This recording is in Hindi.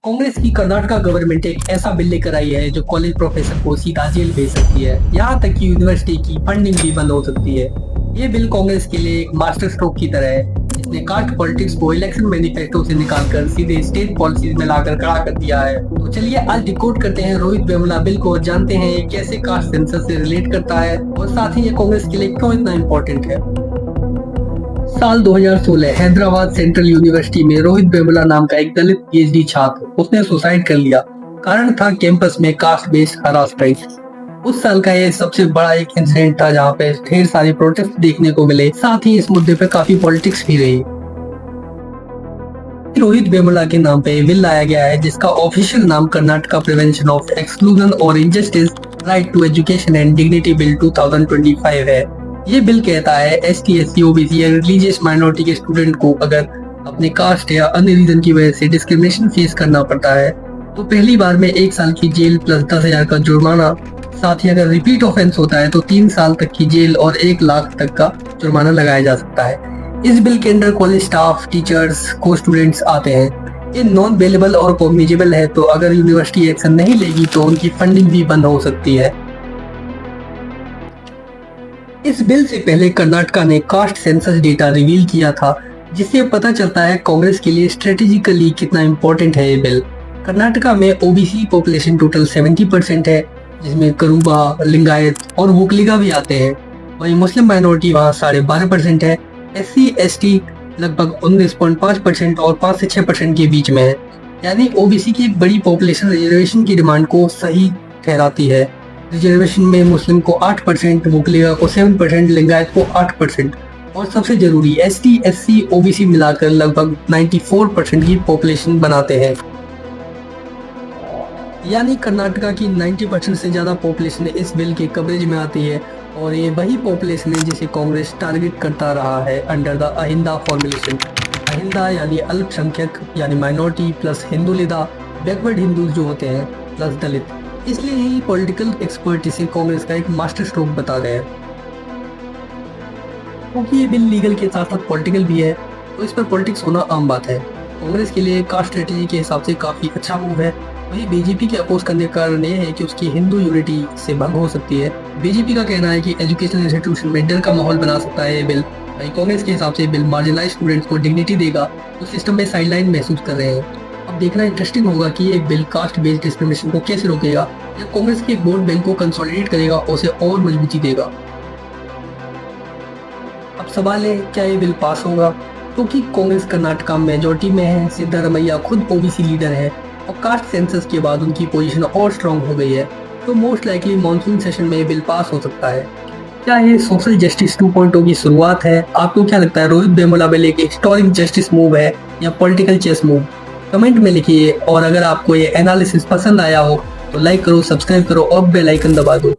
कांग्रेस की कर्नाटका गवर्नमेंट एक ऐसा बिल लेकर आई है जो कॉलेज प्रोफेसर को सीधा जेल भेज सकती है। यहाँ तक कि यूनिवर्सिटी की फंडिंग भी बंद हो सकती है। ये बिल कांग्रेस के लिए एक मास्टर स्ट्रोक की तरह है। इसने कास्ट पॉलिटिक्स को इलेक्शन मैनिफेस्टो से निकालकर सीधे स्टेट पॉलिसीज में लाकर खड़ा कर दिया है। तो चलिए आज डिकोड करते हैं रोहित वेमुला बिल को और जानते हैं ये कैसे कास्ट सेंसस से रिलेट करता है और साथ ही ये कांग्रेस के लिए क्यों इतना इम्पोर्टेंट है। साल 2016 हैदराबाद सेंट्रल यूनिवर्सिटी में रोहित वेमुला नाम का एक दलित पीएचडी छात्र उसने सुसाइड कर लिया। कारण था कैंपस में कास्ट बेस्ड हरासमेंट। उस साल का ये सबसे बड़ा एक इंसिडेंट था जहाँ पे ढेर सारे प्रोटेस्ट देखने को मिले, साथ ही इस मुद्दे पे काफी पॉलिटिक्स भी रही। रोहित वेमुला के नाम पे बिल लाया गया है जिसका ऑफिशियल नाम कर्नाटका प्रिवेंशन ऑफ एक्सक्लूजन और injustice right to education and dignity bill 2025 है। ये बिल कहता है ST SC OBC या रिलीजियस माइनॉरिटी के स्टूडेंट को अगर अपने कास्ट या अन्य रीजन की वजह से डिस्क्रिमिनेशन फेस करना पड़ता है तो पहली बार में 1 साल की जेल प्लस 10,000 का जुर्माना, साथ ही अगर रिपीट ऑफेंस होता है तो 3 साल तक की जेल और 1 लाख तक का जुर्माना लगाया जा सकता है। इस बिल के अंदर कॉलेज स्टाफ, टीचर्स, को स्टूडेंट्स आते हैं। ये नॉन बेलेबल और कॉग्निजेबल है, तो अगर यूनिवर्सिटी एक्शन नहीं लेगी तो उनकी फंडिंग भी बंद हो सकती है। इस बिल से पहले कर्नाटका ने कास्ट सेंसस डेटा रिवील किया था जिससे पता चलता है कांग्रेस के लिए स्ट्रेटेजिकली कितना इम्पोर्टेंट है ये बिल। कर्नाटका में OBC पॉपुलेशन टोटल 70% है जिसमें करूबा, लिंगायत और वोकलिगा भी आते हैं। वहीं मुस्लिम माइनॉरिटी वहाँ 12.5% है। SC ST लगभग 19.5% और 5 से 6% के बीच में है। यानी OBC की एक बड़ी पॉपुलेशन रिजर्वेशन की डिमांड को सही ठहराती है। रिजर्वेशन में मुस्लिम को 8%, वोकलिगा को 7%, लिंगायत को 8% और सबसे जरूरी ST SC OBC मिलाकर लगभग 94% की पॉपुलेशन बनाते हैं। यानी कर्नाटका की 90% से ज्यादा पॉपुलेशन इस बिल के कवरेज में आती है और ये वही पॉपुलेशन है जिसे कांग्रेस टारगेट करता रहा है under the AHINDA formulation. AHINDA यानी अल्पसंख्यक यानी माइनॉरिटी प्लस हिंदुलिदा, बैकवर्ड हिंदूज जो होते हैं प्लस दलित। इसलिए ही पॉलिटिकल एक्सपर्ट इसे कांग्रेस का एक मास्टर स्ट्रोक बता रहे हैं। क्योंकि ये बिल लीगल के साथ साथ पॉलिटिकल भी है तो इस पर पॉलिटिक्स होना आम बात है। कांग्रेस के लिए कास्ट स्ट्रेटेजी के हिसाब से काफी अच्छा मूव है। वही बीजेपी के अपोज करने का कारण यह है कि उसकी हिंदू यूनिटी से भंग हो सकती है। बीजेपी का कहना है कि एजुकेशनल इंस्टीट्यूशन में डर का माहौल बना सकता है ये बिल। वही कांग्रेस के हिसाब से बिल मार्जिनलाइज्ड स्टूडेंट्स को डिग्निटी देगा जो सिस्टम में साइडलाइन महसूस कर रहे हैं। अब देखना इंटरेस्टिंग होगा कि एक बिल कास्ट बेस्ड डिस्क्रिमिनेशन को कैसे रोकेगा या कांग्रेस के एक वोट बैंक को कंसोलिडेट करेगा और उसे और मजबूती देगा। अब सवाल है क्या ये बिल पास होगा, क्योंकि कांग्रेस कर्नाटका मेजोरिटी में है। सिद्धारमैया खुद OBC लीडर है और कास्ट सेंसस के बाद उनकी पोजीशन और स्ट्रांग हो गई है, तो मोस्ट लाइकली मॉनसून सेशन में ये बिल पास हो सकता है। क्या ये सोशल जस्टिस 2.0 की शुरुआत है? आपको क्या लगता है, रोहित वेमुला बिल एक हिस्टोरिक जस्टिस मूव है या पॉलिटिकल चेस मूव? कमेंट में लिखिए और अगर आपको ये एनालिसिस पसंद आया हो तो लाइक करो, सब्सक्राइब करो और बेल आइकन दबा दो।